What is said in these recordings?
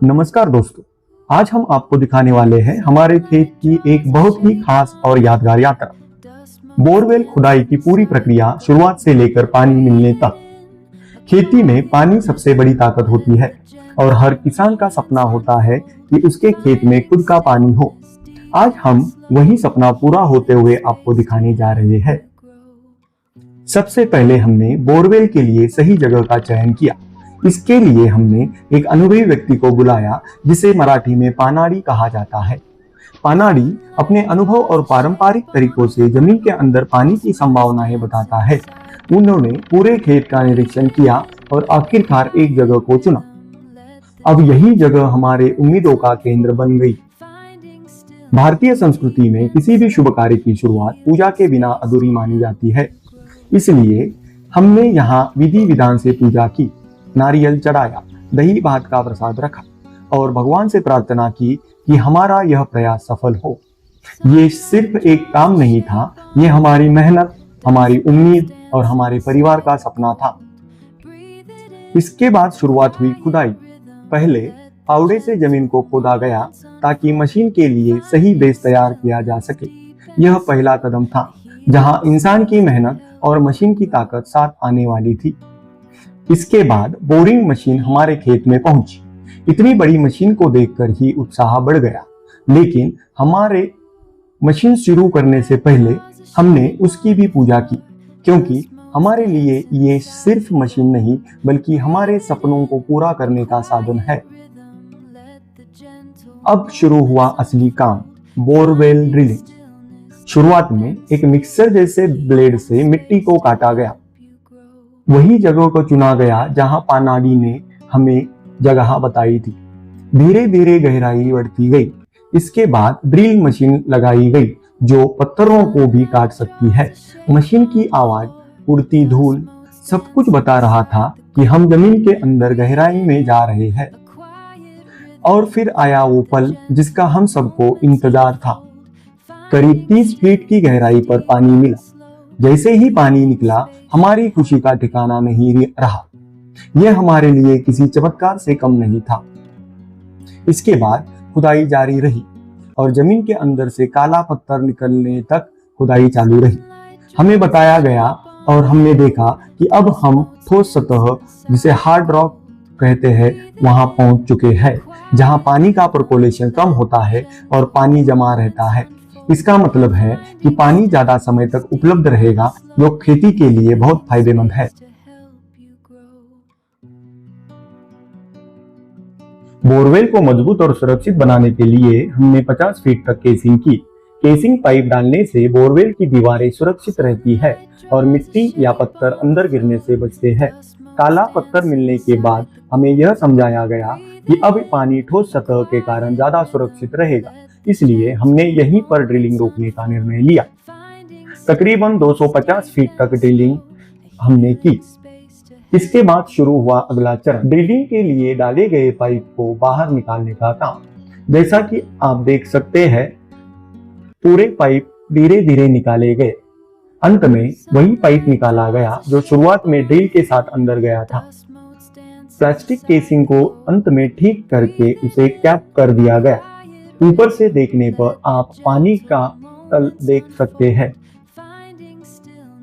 नमस्कार दोस्तों, आज हम आपको दिखाने वाले हैं हमारे खेत की एक बहुत ही खास और यादगार यात्रा। बोरवेल खुदाई की पूरी प्रक्रिया शुरुआत से लेकर पानी मिलने तक। खेती में पानी सबसे बड़ी ताकत होती है और हर किसान का सपना होता है कि उसके खेत में खुद का पानी हो। आज हम वही सपना पूरा होते हुए आपको दिखाने जा रहे हैं। सबसे पहले हमने बोरवेल के लिए सही जगह का चयन किया। इसके लिए हमने एक अनुभवी व्यक्ति को बुलाया जिसे मराठी में पानाड़ी कहा जाता है। पानाड़ी अपने अनुभव और पारंपरिक तरीकों से जमीन के अंदर पानी की संभावनाएं बताता है। उन्होंने पूरे खेत का निरीक्षण किया और आखिरकार एक जगह को चुना। अब यही जगह हमारे उम्मीदों का केंद्र बन गई। भारतीय संस्कृति में किसी भी शुभ कार्य की शुरुआत पूजा के बिना अधूरी मानी जाती है। इसलिए हमने यहाँ विधि विधान से पूजा की, नारियल चढ़ाया, दही भात का प्रसाद रखा और भगवान से प्रार्थना की कि हमारा यह प्रयास सफल हो। ये सिर्फ एक काम नहीं था, ये हमारी मेहनत, हमारी उम्मीद और हमारे परिवार का सपना था। इसके बाद शुरुआत हुई खुदाई। पहले फावड़े से जमीन को खोदा गया ताकि मशीन के लिए सही बेस तैयार किया जा सके। यह पहला कदम था जहां इंसान की मेहनत और मशीन की ताकत साथ आने वाली थी। इसके बाद बोरिंग मशीन हमारे खेत में पहुंची। इतनी बड़ी मशीन को देखकर ही उत्साह बढ़ गया, लेकिन हमारे मशीन शुरू करने से पहले हमने उसकी भी पूजा की, क्योंकि हमारे लिए ये सिर्फ मशीन नहीं बल्कि हमारे सपनों को पूरा करने का साधन है। अब शुरू हुआ असली काम, बोरवेल ड्रिलिंग। शुरुआत में एक मिक्सर जैसे ब्लेड से मिट्टी को काटा गया। वही जगह को चुना गया जहां पानाड़ी ने हमें जगह बताई थी। धीरे धीरे गहराई बढ़ती गई। इसके बाद ड्रिल मशीन लगाई गई जो पत्थरों को भी काट सकती है। मशीन की आवाज, उड़ती धूल, सब कुछ बता रहा था कि हम जमीन के अंदर गहराई में जा रहे हैं। और फिर आया वो पल जिसका हम सबको इंतजार था। करीब 30 फीट की गहराई पर पानी मिला। जैसे ही पानी निकला, हमारी खुशी का ठिकाना नहीं रहा। यह हमारे लिए किसी चमत्कार से कम नहीं था। इसके बाद खुदाई जारी रही और जमीन के अंदर से काला पत्थर निकलने तक खुदाई चालू रही। हमें बताया गया और हमने देखा कि अब हम ठोस सतह, जिसे हार्ड रॉक कहते हैं, वहां पहुंच चुके हैं, जहां पानी का परकोलेशन कम होता है और पानी जमा रहता है। इसका मतलब है कि पानी ज्यादा समय तक उपलब्ध रहेगा, जो खेती के लिए बहुत फायदेमंद है। बोरवेल को मजबूत और सुरक्षित बनाने के लिए हमने 50 फीट तक केसिंग की। केसिंग पाइप डालने से बोरवेल की दीवारें सुरक्षित रहती है और मिट्टी या पत्थर अंदर गिरने से बचते हैं। काला पत्थर मिलने के बाद हमें यह समझाया गया कि अब पानी ठोस सतह के कारण ज्यादा सुरक्षित रहेगा, इसलिए हमने यहीं पर ड्रिलिंग रोकने का निर्णय लिया। तकरीबन 250 फीट तक ड्रिलिंग हमने की। इसके बाद शुरू हुआ अगला चरण, ड्रिलिंग के लिए डाले गए पाइप को बाहर निकालने का काम। जैसा कि आप देख सकते हैं, पूरे पाइप धीरे धीरे निकाले गए। अंत में वही पाइप निकाला गया जो शुरुआत में ड्रिल के साथ अंदर गया था। प्लास्टिक केसिंग को अंत में ठीक करके उसे कैप कर दिया गया। ऊपर से देखने पर आप पानी का तल देख सकते हैं।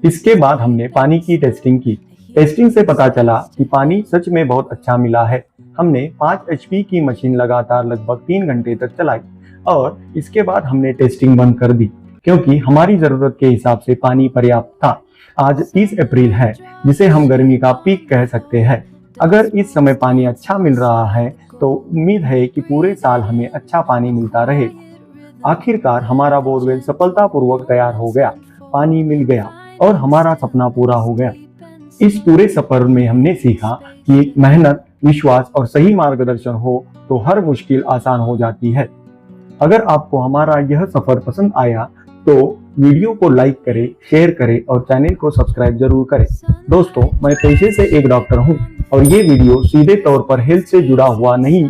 इसके बाद हमने पानी की टेस्टिंग की। टेस्टिंग से पता चला कि पानी सच में बहुत अच्छा मिला है। हमने 5 HP की मशीन लगातार लगभग 3 घंटे तक चलाई और इसके बाद हमने टेस्टिंग बंद कर दी, क्योंकि हमारी जरूरत के हिसाब से पानी पर्याप्त था। आज 30 अप्रैल है, जिसे हम गर्मी का पीक कह सकते हैं। अगर इस समय पानी अच्छा मिल रहा है तो उम्मीद है कि पूरे साल हमें अच्छा पानी मिलता रहेगा। आखिरकार हमारा बोरवेल सफलतापूर्वक तैयार हो गया, पानी मिल गया और हमारा सपना पूरा हो गया। इस पूरे सफर में हमने सीखा कि मेहनत, विश्वास और सही मार्गदर्शन हो तो हर मुश्किल आसान हो जाती है। अगर आपको हमारा यह सफर पसंद आया तो वीडियो को लाइक करें, शेयर करें और चैनल को सब्सक्राइब जरूर करें। दोस्तों, मैं पेशे से एक डॉक्टर हूं और ये वीडियो सीधे तौर पर हेल्थ से जुड़ा हुआ नहीं,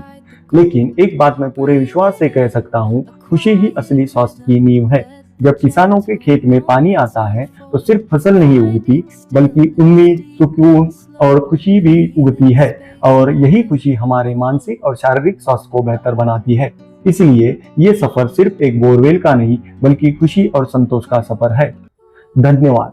लेकिन एक बात मैं पूरे विश्वास से कह सकता हूं, खुशी ही असली स्वास्थ्य की नींव है। जब किसानों के खेत में पानी आता है तो सिर्फ फसल नहीं उगती, बल्कि उम्मीद, सुकून और खुशी भी उगती है। और यही खुशी हमारे मानसिक और शारीरिक स्वास्थ्य को बेहतर बनाती है। इसलिए ये सफर सिर्फ एक बोरवेल का नहीं, बल्कि खुशी और संतोष का सफर है। धन्यवाद।